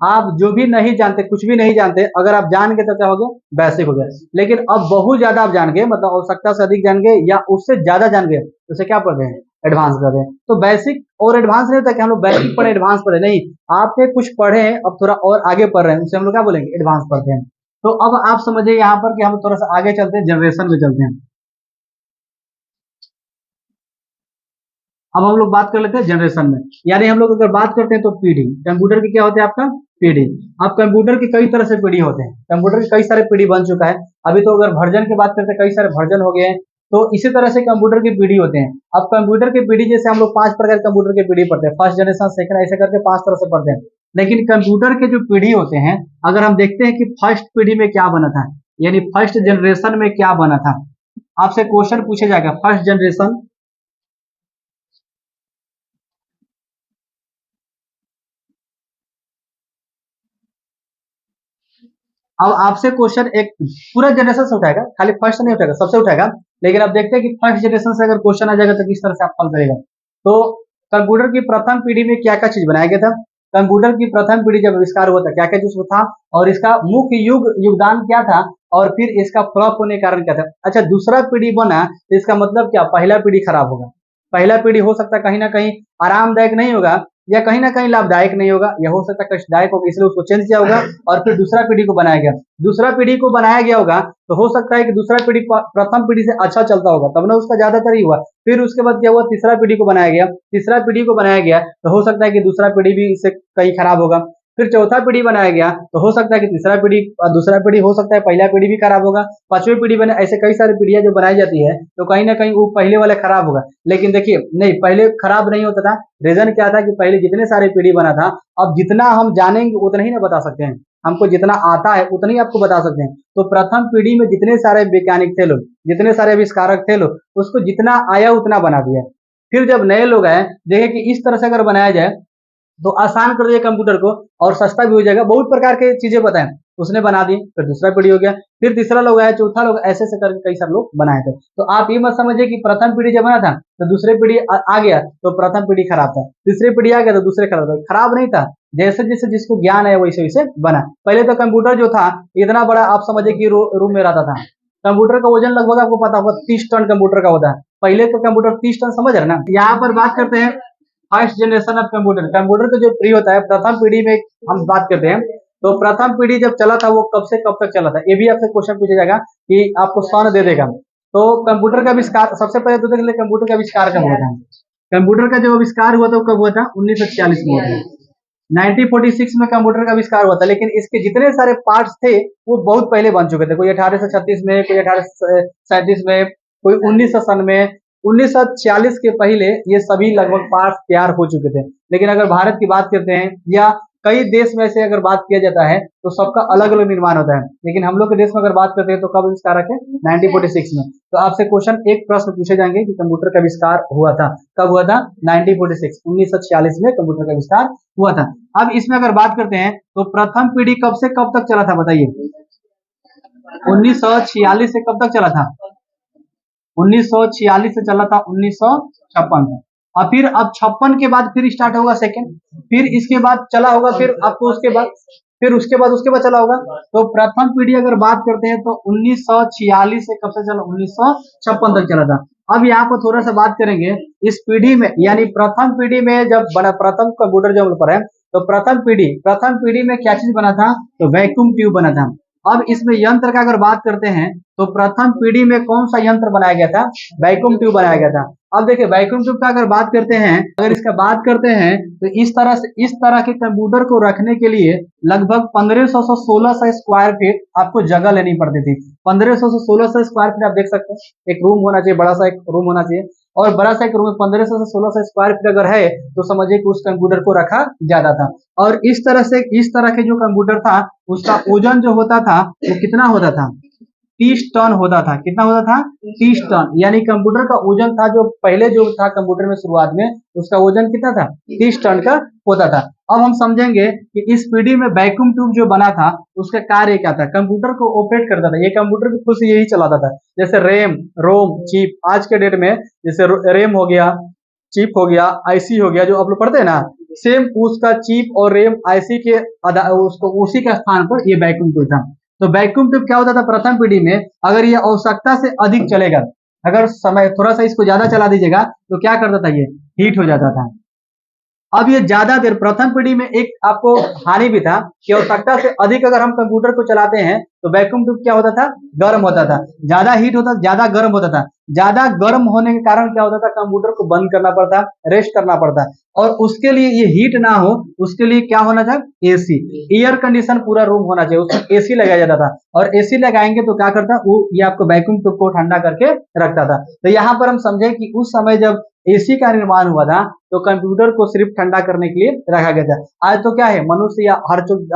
आप जो भी नहीं जानते, कुछ भी नहीं जानते, अगर आप जान गए तो क्या हो गया, बेसिक हो गया। लेकिन अब बहुत ज्यादा आप जान गए, मतलब आवश्यकता से अधिक जान गए या उससे ज्यादा जान गए, तो उसे क्या पढ़ रहे हैं, एडवांस कर रहे हैं। तो बेसिक और एडवांस नहीं होता कि हम लोग बेसिक पढ़े एडवांस पढ़े, नहीं। आपने कुछ पढ़े हैं, अब थोड़ा और आगे पढ़ रहे हैं, उसे हम लोग क्या बोलेंगे, एडवांस पढ़ते हैं। तो अब आप समझिए यहाँ पर कि हम थोड़ा सा आगे चलते हैं, जनरेशन में चलते हैं। अब हम लोग बात कर लेते हैं जनरेशन में, यानी हम लोग अगर बात करते हैं तो पीढ़ी, कंप्यूटर की क्या होते हैं आपका, पीढ़ी। अब कंप्यूटर की कई तरह से पीढ़ी होते हैं, कंप्यूटर की कई सारे पीढ़ी बन चुका है। अभी तो अगर वर्जन की बात करते हैं, कई सारे वर्जन हो गए हैं। तो इसी तरह से कंप्यूटर की पीढ़ी होते हैं। अब कंप्यूटर की पीढ़ी जैसे हम लोग 5 प्रकार के कंप्यूटर की पीढ़ी पढ़ते हैं, फर्स्ट जनरेशन, सेकंड, ऐसे करके 5 तरह से पढ़ते हैं। लेकिन कंप्यूटर के जो पीढ़ी होते हैं, अगर हम देखते हैं कि फर्स्ट पीढ़ी में क्या बना था, यानी फर्स्ट जनरेशन में क्या बना था, आपसे क्वेश्चन पूछा जाएगा फर्स्ट जनरेशन। अब आपसे क्वेश्चन एक पूरा जनरेशन से उठाएगा, खाली फर्स्ट नहीं उठाएगा, सबसे उठाएगा। लेकिन अब देखते हैं कि फर्स्ट जनरेशन से अगर क्वेश्चन आ जाएगा तो किस तरह से आप हल करेगा। तो कंप्यूटर की प्रथम पीढ़ी में क्या क्या चीज बनाया गया था, कंप्यूटर की प्रथम पीढ़ी जब आविष्कार हुआ था क्या क्या चीज था, और इसका मुख्य योगदान क्या था, और फिर इसका फ्लॉप होने के कारण क्या था। अच्छा, दूसरा पीढ़ी बना तो इसका मतलब क्या, पहला पीढ़ी खराब होगा। पहला पीढ़ी हो सकता है कहीं ना कहीं आरामदायक नहीं होगा, या कहीं ना कहीं लाभदायक नहीं होगा, या हो सकता है कष्टदायक होगा, इसलिए उसको चेंज किया होगा और फिर दूसरा पीढ़ी को बनाया गया। दूसरा पीढ़ी को बनाया गया होगा तो हो सकता है कि दूसरा पीढ़ी प्रथम पीढ़ी से अच्छा चलता होगा, तब ना उसका ज्यादातर ही हुआ। फिर उसके बाद क्या हुआ, तीसरा पीढ़ी को बनाया गया, तीसरा पीढ़ी को बनाया गया तो हो सकता है कि दूसरा पीढ़ी भी इससे कहीं खराब होगा। फिर चौथा पीढ़ी बनाया गया तो हो सकता है कि तीसरा पीढ़ी, दूसरा पीढ़ी हो सकता है पहला पीढ़ी भी खराब होगा, पांचवी पीढ़ी बने, ऐसे कई सारी पीढ़ियां जो बनाई जाती है तो कहीं ना कहीं वो पहले वाला खराब होगा। लेकिन देखिए नहीं, पहले खराब नहीं होता था। रीजन क्या था कि पहले जितने सारे पीढ़ी बना था, अब जितना हम जानेंगे उतना ही ना बता सकते हैं, हमको जितना आता है उतना ही आपको बता सकते हैं। तो प्रथम पीढ़ी में जितने सारे वैज्ञानिक थे लोग, जितने सारे आविष्कारक थे लोग, उसको जितना आया उतना बना दिया। फिर जब नए लोग आए, देखे कि इस तरह से अगर बनाया जाए तो आसान कर दिया कंप्यूटर को और सस्ता भी हो जाएगा, बहुत प्रकार के चीजें बताएं, उसने बना दी। फिर दूसरा पीढ़ी हो गया, फिर तीसरा लोग आया, चौथा लोग, ऐसे ऐसे करके कई सारे लोग बनाए थे। तो आप ये मत समझिए कि प्रथम पीढ़ी जब बना था तो दूसरी पीढ़ी आ गया तो प्रथम पीढ़ी खराब था, तीसरी पीढ़ी आ गया तो दूसरे खराब था। खराब नहीं था, जैसे जैसे जिसको ज्ञान है वैसे वैसे बना। पहले तो कंप्यूटर जो था इतना बड़ा, आप समझिए कि रूम में रहता था। कंप्यूटर का वजन लगभग आपको पता होगा 30 टन कंप्यूटर का होता है। पहले तो कंप्यूटर 30 टन, समझ रहे ना। यहाँ पर बात करते हैं first generation of computer. Computer का जो पीढ़ी होता है, प्रथम पीढ़ी में हम बात करते हैं। तो प्रथम पीढ़ी जब चला था वो कब से कब तक चला था, ये भी आपसे क्वेश्चन पूछा जाएगा कि आपको सन दे देगा। तो कंप्यूटर का आविष्कार, सबसे पहले तो देख ले कंप्यूटर का आविष्कार कब हुआ था। कंप्यूटर का जो आविष्कार हुआ था वो कब हुआ था, 1946 में हुआ था। 1946 में कंप्यूटर का आविष्कार हुआ था, लेकिन इसके जितने सारे पार्ट्स थे वो बहुत पहले बन चुके थे। कोई 1836 में, कोई 1837 में, कोई 1900 में। 1946 के पहले ये सभी लगभग पार्ट्स तैयार हो चुके थे। लेकिन अगर भारत की बात करते हैं या कई देश में से अगर बात किया जाता है तो सबका अलग अलग निर्माण होता है। लेकिन हम लोग के देश में अगर बात करते हैं तो कब आविष्कार है, 1946 में। तो आपसे क्वेश्चन, एक प्रश्न पूछे जाएंगे कि कंप्यूटर का आविष्कार हुआ था कब, हुआ था 1946, 1946 में कंप्यूटर का आविष्कार हुआ था। अब इसमें अगर बात करते हैं तो प्रथम पीढ़ी कब से कब तक चला था बताइए, 1946 से कब तक चला था, 1946 से चला था 1956 तक। और फिर अब 56 के बाद फिर स्टार्ट होगा सेकंड, फिर इसके बाद चला होगा, फिर आपको उसके बाद, फिर उसके बाद चला होगा। तो प्रथम पीढ़ी अगर बात करते हैं तो 1946 से कब से चला, 1956 तक चला था। अब यहाँ पर थोड़ा सा बात करेंगे इस पीढ़ी में, यानी प्रथम पीढ़ी में जब बना प्रथम कंप्यूटर जब पर है तो प्रथम पीढ़ी में क्या चीज बना था, तो वैक्यूम ट्यूब बना था। अब इसमें यंत्र का अगर बात करते हैं तो प्रथम पीढ़ी में कौन सा यंत्र बनाया गया था, वैक्यूम ट्यूब बनाया गया था। अब देखिए वैक्यूम ट्यूब का अगर बात करते हैं, अगर इसका बात करते हैं तो इस तरह के कंप्यूटर को रखने के लिए लगभग 1500 से 1600 स्क्वायर फीट आपको जगह लेनी पड़ती थी। 1500 से 1600 स्क्वायर फीट आप देख सकते हैं, एक रूम होना चाहिए, बड़ा सा एक रूम होना चाहिए। और बड़ा सा एक रूम में 1500 से 1600 स्क्वायर फीट अगर है तो समझिए कि उस कंप्यूटर को रखा जाता था। और इस तरह के जो कंप्यूटर था उसका ओजन जो होता था वो कितना होता था, 30 टन होता था। कितना होता था, 30 टन। यानी कंप्यूटर का ओजन था जो पहले जो था कंप्यूटर में शुरुआत में, उसका वजन कितना था, 30 टन का होता था। अब हम समझेंगे कि इस पीढ़ी में वैक्यूम ट्यूब जो बना था उसका कार्य क्या था, कंप्यूटर को ऑपरेट करता था। ये कंप्यूटर को खुद से यही चलाता था। जैसे रैम, रोम, चिप, आज के डेट में जैसे रैम हो गया, चिप हो गया, आईसी हो गया, जो आप लोग पढ़ते हैं ना, सेम उसका चिप और रैम आईसी के उसको उसी का स्थान पर ये वैक्यूम ट्यूब था। तो वैक्यूम ट्यूब क्या होता था प्रथम पीढ़ी में, अगर ये आवश्यकता से अधिक चलेगा, अगर समय थोड़ा सा इसको ज्यादा चला दीजिएगा तो क्या करता था, ये हीट हो जाता था। अब ये ज्यादा देर, प्रथम पीढ़ी में एक आपको हानि भी था कि आवश्यकता से अधिक अगर हम कंप्यूटर को चलाते हैं तो वैक्यूम ट्यूब क्या होता था, गर्म होता था, ज्यादा हीट होता, ज्यादा गर्म होता था। ज्यादा गर्म होने के कारण क्या होता था, कंप्यूटर को बंद करना पड़ता, रेस्ट करना पड़ता। और उसके लिए ये हीट ना हो उसके लिए क्या होना था, एसी, एयर कंडीशन पूरा रूम होना चाहिए, उसमें एसी लगाया जाता था। और एसी लगाएंगे तो क्या करता वो, ये आपको वैक्यूम ट्यूब को ठंडा करके रखता था। तो यहाँ पर हम समझे कि उस समय जब एसी का निर्माण हुआ था तो कंप्यूटर को सिर्फ ठंडा करने के लिए रखा गया था। आज तो क्या है, मनुष्य या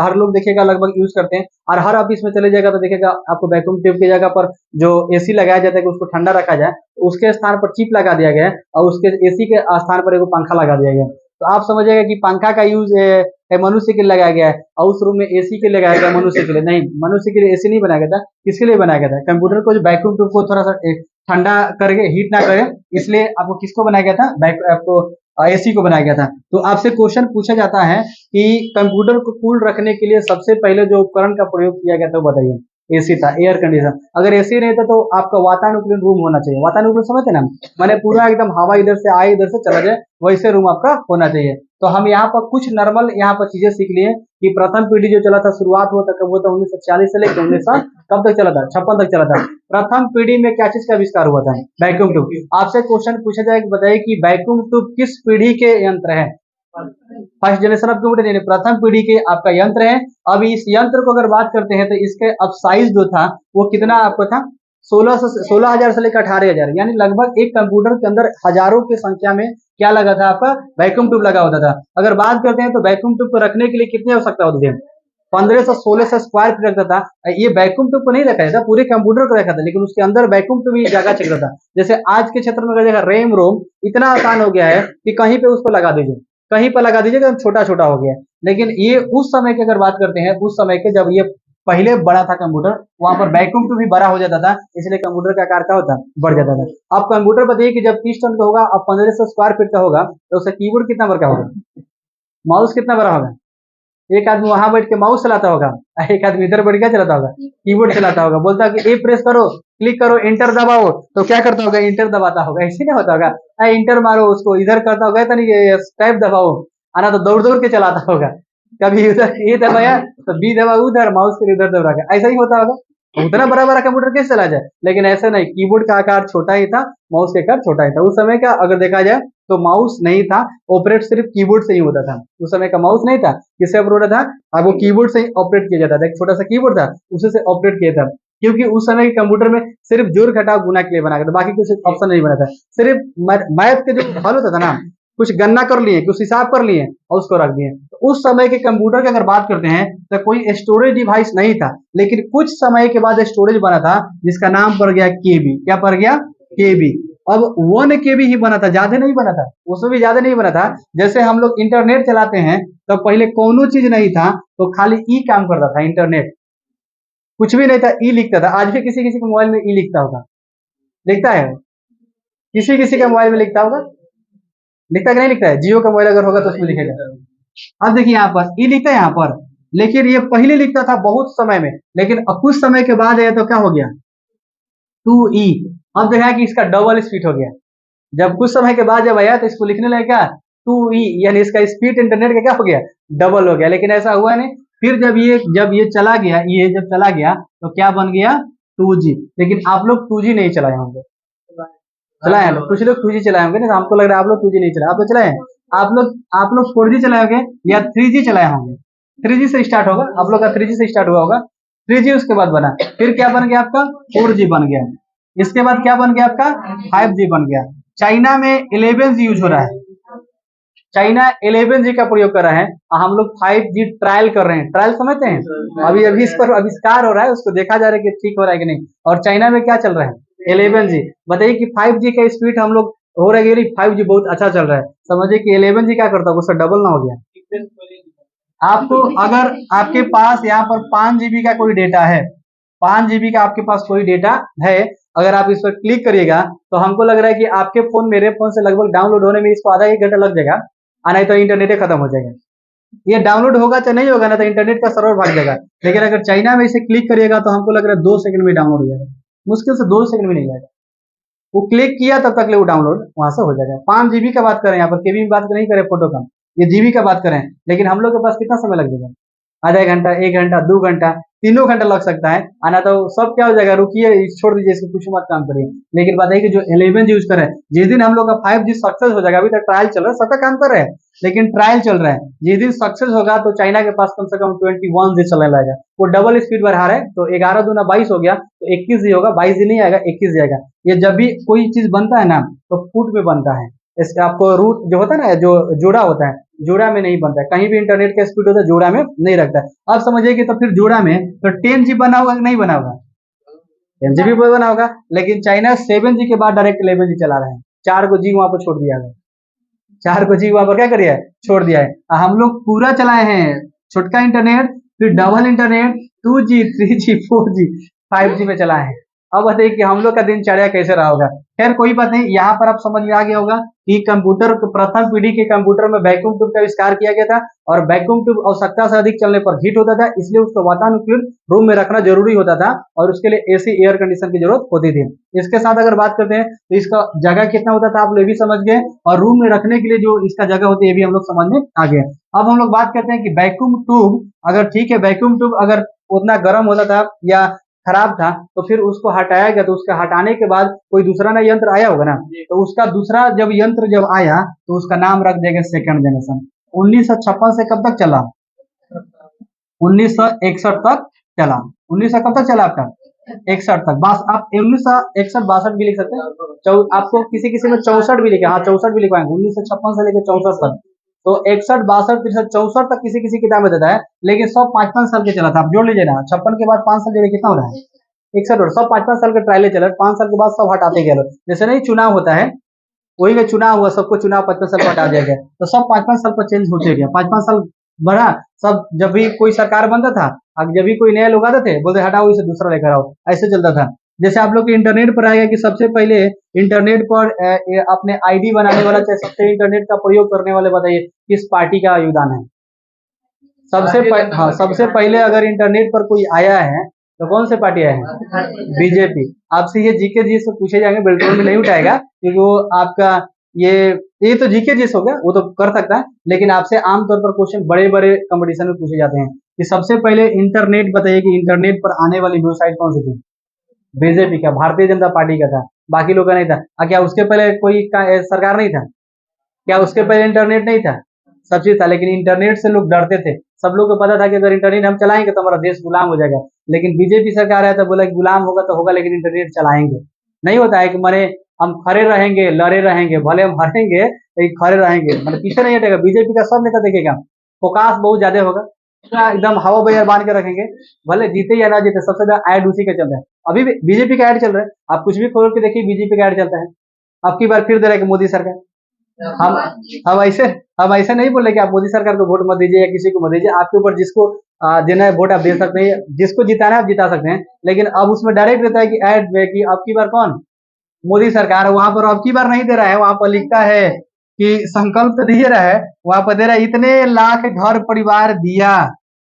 हर लोग देखेगा लगभग यूज करते हैं, और हर ऑफिस में चले जाएगा तो देखेगा आपको वैक्यूम ट्यूब की जगह पर जो एसी लगाया जाता है कि उसको ठंडा रखा जाए, तो उसके स्थान पर चिप लगा दिया गया है और उसके एसी के स्थान पर एक पंखा लगा दिया गया है। तो आप समझिएगा कि पंखा का यूज है मनुष्य के लिए लगाया गया है, और उस रूम में एसी के लिए लगाया गया मनुष्य के लिए नहीं, मनुष्य के लिए एसी नहीं बनाया गया था। किसके लिए बनाया गया था? कंप्यूटर को जो वैक्यूम ट्यूब को थोड़ा सा ठंडा करके हीट ना करे, इसलिए आपको किसको बनाया गया था? आपको एसी को बनाया गया था। तो आपसे क्वेश्चन पूछा जाता है कि कंप्यूटर को कूल रखने के लिए सबसे पहले जो उपकरण का प्रयोग किया गया था वो बताइए। एसी था, एयर कंडीशन। अगर एसी नहीं था तो आपका वातानुकूलित रूम होना चाहिए। वातानुकूलित समझते ना, माने पूरा एकदम हवा इधर से आए इधर से चला जाए, वैसे रूम आपका होना चाहिए। तो हम यहाँ पर कुछ नॉर्मल यहाँ पर चीजें सीख लिए कि प्रथम पीढ़ी जो चला था, शुरुआत हुआ था कब? वो था 1940 से लेकर 1900 कब तक चला था? 56 तक चला था। प्रथम पीढ़ी में क्या चीज का आविष्कार हुआ था? Vacuum tube. आपसे क्वेश्चन पूछा जाए कि बताइए कि वैक्यूम ट्यूब किस पीढ़ी के यंत्र है? फर्स्ट जनरेशन ऑफ कंप्यूटर, यानी प्रथम पीढ़ी के आपका यंत्र है। अब इस यंत्र को अगर बात करते हैं तो इसके अब साइज जो था वो कितना आपको था? 16,000 से लेकर 18,000, यानी लगभग एक कंप्यूटर के अंदर हजारों की संख्या में क्या लगा था? आपका वैक्यूम ट्यूब लगा होता था। अगर बात करते हैं तो वैक्यूम ट्यूब को रखने के लिए कितनी आवश्यकता होती थी? 15 से 16 स्क्वायर फीट रखता था। ये वैक्यूम ट्यूब को नहीं रखा था, पूरे कंप्यूटर को रखा था, लेकिन उसके अंदर वैक्यूम ट्यूब ही जगह चाहिए था। जैसे आज के क्षेत्र में अगर देखा रैम रोम इतना आसान हो गया है कि कहीं पे उसको लगा दीजिए, कहीं पर लगा दीजिए, छोटा छोटा हो गया। लेकिन ये उस समय की अगर बात करते हैं, उस समय के जब ये पहले बड़ा था कंप्यूटर, वहां पर वैक्यूम ट्यूब भी बड़ा हो जाता था, इसलिए कंप्यूटर का आकार क्या होता? बढ़ जाता था। अब कंप्यूटर बताइए कि जब 30 टन का होगा, अब 1500 स्क्वायर फीट का होगा, तो उसका कीबोर्ड कितना बड़ा होगा? माउस कितना बड़ा होगा? एक आदमी वहां बैठ के माउस चलाता होगा, एक आदमी इधर बैठ के चलाता होगा, कीबोर्ड चलाता होगा, बोलता है कि ए प्रेस करो, क्लिक करो, इंटर दबाओ, तो क्या करता होगा? इंटर दबाता होगा। ऐसे नहीं होता होगा, इंटर मारो, उसको इधर करता होगा, टाइप दबाओ, आना तो दौड़ दौड़ के चलाता होगा। कभी उधर ए दबाया तो बी दबा उधर, माउस फिर इधर दबा के, ऐसा ही होता होगा। उतना बड़ा बड़ा कंप्यूटर कैसे चला जाए? लेकिन ऐसा नहीं, कीबोर्ड का आकार छोटा ही था, माउस का आकार छोटा ही था। उस समय का अगर देखा जाए तो माउस नहीं था, ऑपरेट सिर्फ कीबोर्ड से ही होता था। उस समय का माउस नहीं था, किससे ऑपरेट होता था? अब वो कीबोर्ड से ही ऑपरेट किया जाता था। एक छोटा सा कीबोर्ड था, उसी से ऑपरेट किया था, क्योंकि उस समय के कंप्यूटर में सिर्फ जोड़ घटाव गुना के लिए बना था, बाकी कुछ ऑप्शन नहीं बना था। सिर्फ मैथ के जो हल होता था ना, कुछ गणना कर लिए, कुछ हिसाब कर लिए और उसको रख दिए। तो उस समय के कंप्यूटर की अगर बात करते हैं तो कोई स्टोरेज डिवाइस नहीं था, लेकिन कुछ समय के बाद स्टोरेज बना था जिसका नाम पड़ गया केबी। क्या पड़ गया? केबी। अब 1 केबी ही बना था, ज्यादा नहीं बना था, उसमें भी ज्यादा नहीं बना था। जैसे हम लोग इंटरनेट चलाते हैं तो पहले कोनो चीज नहीं था, तो खाली ई काम करता था इंटरनेट, कुछ भी नहीं था, ई लिखता था। आज भी किसी किसी के मोबाइल में ई लिखता होगा, लिखता है? किसी किसी का मोबाइल में लिखता होगा, लिखता कि नहीं लिखता है? जियो का मोबाइल अगर होगा तो उसमें लिखेगा। अब देखिए यहाँ पर ई लिखता है यहाँ पर, लेकिन ये पहले लिखता था बहुत समय में, लेकिन अब कुछ समय के बाद है तो क्या हो गया? 2E। अब देखा कि इसका डबल स्पीड हो गया। जब कुछ समय के बाद जब आया तो इसको लिखने लगे क्या? 2E, यानी इसका स्पीड इंटरनेट का क्या हो गया? डबल हो गया। लेकिन ऐसा हुआ नहीं। फिर जब ये चला गया, ये जब चला गया तो क्या बन गया? 2G। लेकिन आप लोग 2G नहीं चलाए होंगे, चलाए हैं लोग, कुछ लोग 2G चलाए होंगे ना, हमको लग रहा है आप लोग 2G नहीं चलाए। आप लोग चलाए हैं? आप लोग 4G चलाए होंगे या 3G चलाए होंगे। 3G से स्टार्ट होगा, आप लोग का 3G से स्टार्ट हुआ होगा। 3G उसके बाद बना, फिर क्या बन गया आपका? 4G बन गया। इसके बाद क्या बन गया आपका? 5G बन गया। चाइना में 11G यूज हो रहा है, चाइना 11G का प्रयोग कर रहा है, और हम लोग 5G ट्रायल कर रहे हैं। ट्रायल समझते हैं? अभी अभी इस पर आविष्कार हो रहा है, उसको देखा जा रहा है कि ठीक हो रहा है कि नहीं। और चाइना में क्या चल रहा है? 11G। बताइए कि 5G का स्पीड हम लोग हो रहा है, 5G बहुत अच्छा चल रहा है, समझिए कि 11G क्या करता है, उसका डबल ना हो गया। आपको अगर आपके पास यहाँ पर 5 GB का कोई डेटा है, 5 GB का आपके पास कोई डेटा है, अगर आप इस पर क्लिक करिएगा तो हमको लग रहा है कि आपके फोन मेरे फोन से लगभग डाउनलोड होने में इसको आधा 1 घंटा लग जाएगा, और नहीं तो इंटरनेट ही खत्म हो जाएगा। ये डाउनलोड होगा चाहे नहीं होगा ना, तो इंटरनेट का सर्वर भाग जाएगा। लेकिन अगर चाइना में इसे क्लिक करिएगा तो हमको लग रहा है 2 सेकंड में डाउनलोड हो जाएगा, मुश्किल से 2 सेकंड में नहीं जाएगा। वो क्लिक किया तब तक ले वो डाउनलोड वहां से हो जाएगा। 5 GB का बात करें, यहाँ पर केबी की बात नहीं करें, फोटो का, ये जीबी का बात करें। लेकिन हम लोग के पास कितना समय लग जाएगा? आधा घंटा, 1 घंटा, 2 घंटा, 3 घंटा लग सकता है आना। तो सब क्या हो जाएगा? रुकिए, छोड़ दीजिए इसको, कुछ मत काम करिए। लेकिन बताइए कि जो 11 यूज कर रहे हैं, जिस दिन हम लोग का 5G सक्सेस हो जाएगा, अभी तक ट्रायल चल रहा है, सबका काम कर रहे हैं लेकिन ट्रायल चल रहा है, जिस दिन सक्सेस होगा तो चाइना के पास कम से कम 21G चलने लगेगा। वो डबल स्पीड बढ़ा रहे हैं, तो 11 दूना 22 हो गया, तो 21G होगा, 22G नहीं आएगा, 21G आएगा। ये जब भी कोई चीज बनता है ना तो फुट में बनता है, इसका आपको रूट जो होता है ना, जो जोड़ा होता है, जोड़ा में नहीं बनता है। कहीं भी इंटरनेट का स्पीड होता है, जोड़ा में नहीं रखता है। अब समझिए कि तो फिर जोड़ा में तो 10G बना होगा कि नहीं बना होगा? 10GB बना होगा। लेकिन चाइना 7G के बाद डायरेक्ट 11G चला रहे हैं, 4 को जी वहां पर छोड़ दिया गया। 4 को जी वहां पर क्या करिए छोड़ दिया है। हम लोग पूरा चलाए हैं छोटका इंटरनेट, फिर double internet, 2G 3G 4G 5G में चलाए हैं। अब बताइए कि हम लोग का दिनचर्या कैसे रहा होगा। खैर कोई बात नहीं, यहाँ पर आप समझ में आ गया होगा कि कंप्यूटर प्रथम पीढ़ी के कंप्यूटर में वैक्यूम ट्यूब का आविष्कार किया गया था, और वैक्यूम ट्यूब आवश्यकता से अधिक चलने पर हीट होता था, इसलिए उसको वातानुकूलित रूम में रखना जरूरी होता था, और उसके लिए एसी एयर कंडीशन की जरूरत होती थी। इसके साथ अगर बात करते हैं तो इसका जगह कितना होता था आप लोग भी समझ गए, और रूम में रखने के लिए जो इसका जगह होती है ये भी हम लोग समझ में आ गए। अब हम लोग बात करते हैं कि वैक्यूम ट्यूब अगर ठीक है, वैक्यूम ट्यूब अगर उतना गर्म होता था या खराब था तो फिर उसको हटाया गया, तो उसके हटाने के बाद कोई दूसरा ना यंत्र आया होगा ना, तो उसका दूसरा जब यंत्र जब आया तो उसका नाम रख दिया गया सेकंड जनरेशन। 1956 से कब तक चला? 1961 तक चला। 1900 कब तक चला आपका? 61 तक। बस आप 1961 62 भी लिख सकते हैं, आपको किसी किसी में 64 भी लिखे, हाँ 64 भी लिखवाएंगे, 1956 से लेकर 64 तक। तो 61 62 63 64 तक किसी किसी किताब में देता है, लेकिन सब 5-5 साल के चला था। आप जोड़ लीजिए ना, 56 के बाद 5 साल जोड़े कितना हो रहा है? 61 और सब 5-5 साल के ट्रायले चला, 5 साल के बाद सब हटाते गए लोग। जैसे नहीं चुनाव होता है, वही में चुनाव हुआ, सबको चुनाव 5-5 साल पर हटा दिया गया, तो सब 5-5 साल पर चेंज होते गया, 5-5 साल बढ़ा। सब जब भी कोई सरकार बनता था, अब जब भी कोई नया लोग आते थे बोलते हटाओ इसे दूसरा लेकर आओ, ऐसे चलता था। जैसे आप लोग के इंटरनेट पर आएगा कि सबसे पहले इंटरनेट पर अपने आईडी बनाने वाला, चाहे सबसे इंटरनेट का प्रयोग करने वाले बताइए किस पार्टी का योगदान है? हाँ, सबसे पहले अगर इंटरनेट पर कोई आया है तो कौन से पार्टी आए हैं? बीजेपी। आपसे ये जीके जी से पूछे जाएंगे, बिल्कुल में नहीं उठाएगा क्योंकि वो आपका ये तो जीके जीस हो गया, वो तो कर सकता है, लेकिन आपसे आमतौर पर क्वेश्चन बड़े बड़े कंपटीशन में पूछे जाते हैं कि सबसे पहले इंटरनेट बताइए कि इंटरनेट पर आने वाली वेबसाइट कौन सी थी? बीजेपी का, भारतीय जनता पार्टी का था, बाकी लोग का नहीं था। क्या उसके पहले कोई सरकार नहीं था? क्या उसके पहले इंटरनेट नहीं था? सब चीज था, लेकिन इंटरनेट से लोग डरते थे। सब लोग को पता था कि अगर इंटरनेट हम चलाएंगे तो हमारा देश गुलाम हो जाएगा, लेकिन बीजेपी सरकार है तो बोला कि गुलाम होगा तो होगा, लेकिन इंटरनेट चलाएंगे। नहीं होता है कि माने हम खड़े रहेंगे लड़े रहेंगे, भले हम हारेंगे लेकिन खड़े रहेंगे, मतलब पीछे नहीं हटेगा। बीजेपी का सब नेता देखेगा फोकस बहुत ज्यादा होगा, पूरा एकदम हवा बयार बांध के रखेंगे, भले जीते या ना जीते। सबसे ज्यादा ऐड उसी का चल रहा है, अभी भी बीजेपी का ऐड चल रहा है, आप कुछ भी खोल के देखिए बीजेपी का ऐड चलता है। अब की बार फिर दे रहा है कि मोदी सरकार। हम हम ऐसे हम ऐसे नहीं बोले कि आप मोदी सरकार को वोट मत दीजिए या किसी को मत दीजिए, आपके ऊपर जिसको देना है वोट आप दे सकते हैं, जिसको जिताना है आप जिता सकते हैं, लेकिन अब उसमें डायरेक्ट रहता है कि ऐड में कि अब की बार कौन? मोदी सरकार। वहां पर अब की बार नहीं दे रहा है, वहां पर लिखता है कि संकल्प तो दिए रहा है, वहां पर दे रहा है इतने लाख घर परिवार दिया,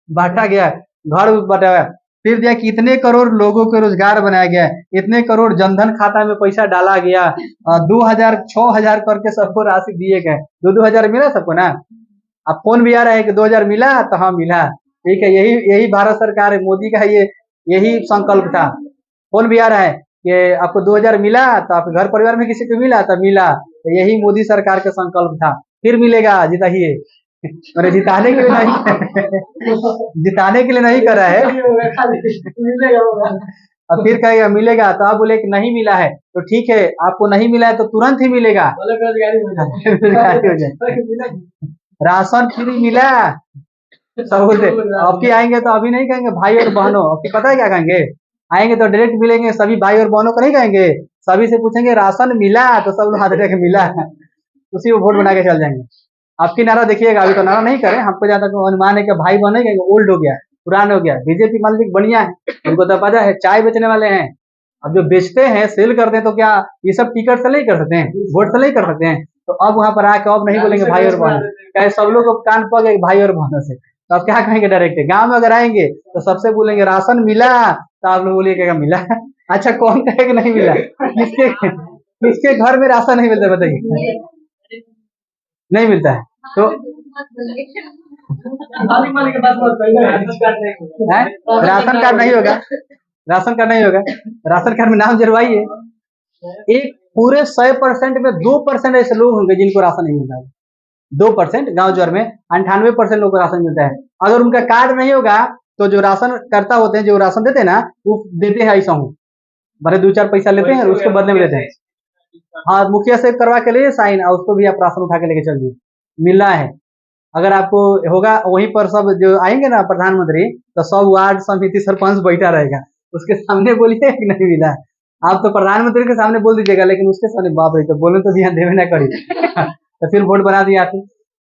बांटा गया, घर बांटा गया, फिर दिया कि इतने करोड़ लोगों को रोजगार बनाया गया, इतने करोड़ जनधन खाता में पैसा डाला गया, 2,000 6,000 करके सबको राशि दिए गए। 2-2 हजार मिला सबको ना। अब फोन भी आ रहा है कि 2,000 मिला, तो हाँ मिला, ठीक है, यही यही भारत सरकार है, मोदी का ये यही संकल्प था। फोन भी आ रहा है कि आपको 2,000 मिला, तो आप घर परिवार में किसी को मिला तो मिला, तो यही मोदी सरकार का संकल्प था। फिर मिलेगा, जिताइए। मैंने जिताने के लिए नहीं जिताने के लिए नहीं करा है। अब फिर कहेगा मिलेगा, तो आप बोले कि नहीं मिला है, तो ठीक है आपको नहीं मिला है तो तुरंत ही मिलेगा। बेरोजगारी हो जाए। राशन फ्री मिला, सब बोलते आपके आएंगे तो अभी नहीं कहेंगे भाई और बहनों, आपकी पता है क्या कहेंगे? आएंगे तो डायरेक्ट मिलेंगे, सभी भाई और बहनों को नहीं कहेंगे, सभी से पूछेंगे राशन मिला, तो सब लोग हाथ रख मिला, उसी को वोट बना के चल जाएंगे। आपकी नारा देखिएगा, अभी तो नारा नहीं करें, हमको ज्यादा अनुमान है कि भाई बहन है, ओल्ड हो गया, पुराना हो गया। बीजेपी मान लीजिए बढ़िया है, उनको तो पता है चाय बेचने वाले हैं, अब जो बेचते हैं सेल करते हैं, तो क्या ये सब टिकट से नहीं कर सकते हैं, वोट से नहीं कर सकते हैं? तो अब वहां पर आके अब नहीं बोलेंगे भाई और बहन, क्या सब लोग को कान पड़ गए भाई और बहनों से, तो आप क्या कहेंगे? डायरेक्ट गांव में अगर आएंगे तो सबसे बोलेंगे राशन मिला, तो आप लोग बोलिएगा मिला। अच्छा कौन कहेगा नहीं मिला? किसके किसके घर में राशन नहीं मिलता बताइए? नहीं मिलता है तो राशन कार्ड नहीं होगा, राशन कार्ड नहीं होगा, राशन कार्ड में नाम जुड़वाइए। एक पूरे 100% में 2% ऐसे लोग होंगे जिनको राशन नहीं मिलता है। 2% गांव जर में 98% लोगों को राशन मिलता है। अगर उनका कार्ड नहीं होगा तो जो राशन करता होते हैं, जो राशन देते हैं ना, वो देते हैं ऐसा हूँ, बड़े 2-4 पैसा लेते हैं और उसको बदले में लेते हैं। हाँ मुखिया से करवा के लिए साइन, और उसको भी आप राशन उठा के लेके चलिए, मिला है। अगर आपको होगा वहीं पर सब जो आएंगे ना प्रधानमंत्री, तो सब वार्ड समिति सरपंच बैठा रहेगा, उसके सामने बोलिए कि नहीं मिला है। आप तो प्रधानमंत्री के सामने बोल दीजिएगा, लेकिन उसके सामने बाप रे, तो बोले तो ध्यान देवे ना करी। तो फिर वोट बना दिया आपने।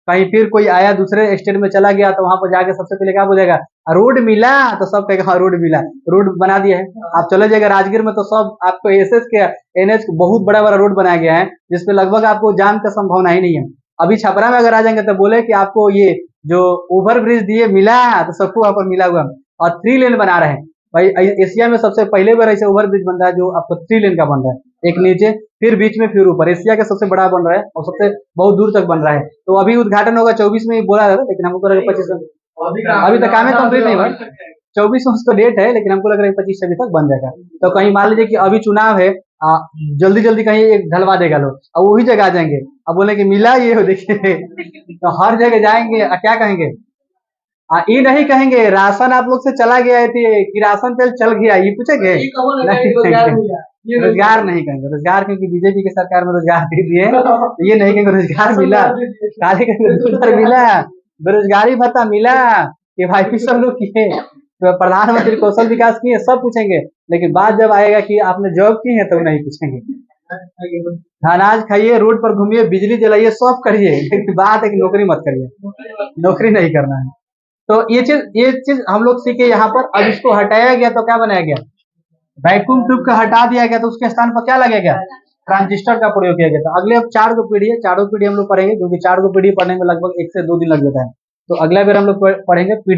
कहीं फिर कोई आया दूसरे स्टेट में चला गया तो वहां पर जाके सबसे पहले क्या बोलेगा, रोड मिला, तो सब कहेगा हाँ रोड मिला, रोड बना दिया है। आप चले जाएगा राजगीर में तो सब आपको एसएस के एनएच बहुत बड़ा बड़ा रोड बनाया गया है, जिसपे लगभग आपको जाम का संभावना ही नहीं है। अभी छपरा में अगर आ जाएंगे तो बोले कि आपको ये जो ओवर ब्रिज दिए मिला, तो सबको वहां पर मिला हुआ है। और 3 लेन बना रहे हैं भाई, एशिया में सबसे पहले बार ऐसे ओवर ब्रिज बन रहा है जो आपको 3 लेन का बन रहा है, एक नीचे फिर बीच में फिर ऊपर, एशिया का सबसे बड़ा बन रहा है और सबसे बहुत दूर तक बन रहा है। तो अभी उद्घाटन होगा 24 में ही बोला था, लेकिन हमको लगा 25 में, अभी तक काम कंप्लीट नहीं हुआ। 24 में उसका डेट है, लेकिन हमको लग रहा है 25 तक बन जाएगा। तो कहीं मान लीजिए कि अभी चुनाव है, जल्दी जल्दी कहीं एक ढलवा देगा लोग, अब वही जगह आ जाएंगे, अब बोले कि मिला ये हो देखिए तो हर जगह जाएंगे, क्या कहेंगे, ये नहीं कहेंगे राशन आप लोग से चला गया है कि राशन तेल चल गया, ये पूछेंगे नहीं कहेंगे। रोजगार नहीं कहेंगे, रोजगार क्योंकि बीजेपी की सरकार में रोजगार दे दिए, तो ये नहीं कहेंगे रोजगार मिला, खाली कहेंगे रोजगार मिला, बेरोजगारी भत्ता मिला, कि भाई सब लोग किए, तो प्रधानमंत्री कौशल विकास किए, सब पूछेंगे। लेकिन बात जब आएगा कि आपने जॉब की है तो नहीं पूछेंगे। अनाज खाइए, रोड पर घूमिए, बिजली जलाइए, सब करिए, लेकिन बात है कि नौकरी मत करिए, नौकरी नहीं करना है। तो ये चीज हम लोग सीखे यहाँ पर। अब इसको हटाया गया तो क्या बनाया गया, वैक्यूम ट्यूब का हटा दिया गया, तो उसके स्थान पर क्या लगेगा, ट्रांजिस्टर का प्रयोग किया गया था। अगले अब 4 गो पीढ़ी है, चारों पीढ़ी हम लोग पढ़ेंगे, क्योंकि 4 गो पीढ़ी पढ़ने में लगभग 1 से 2 दिन लग जाता है। तो अगला बार हम लोग पढ़ेंगे पीढ़ी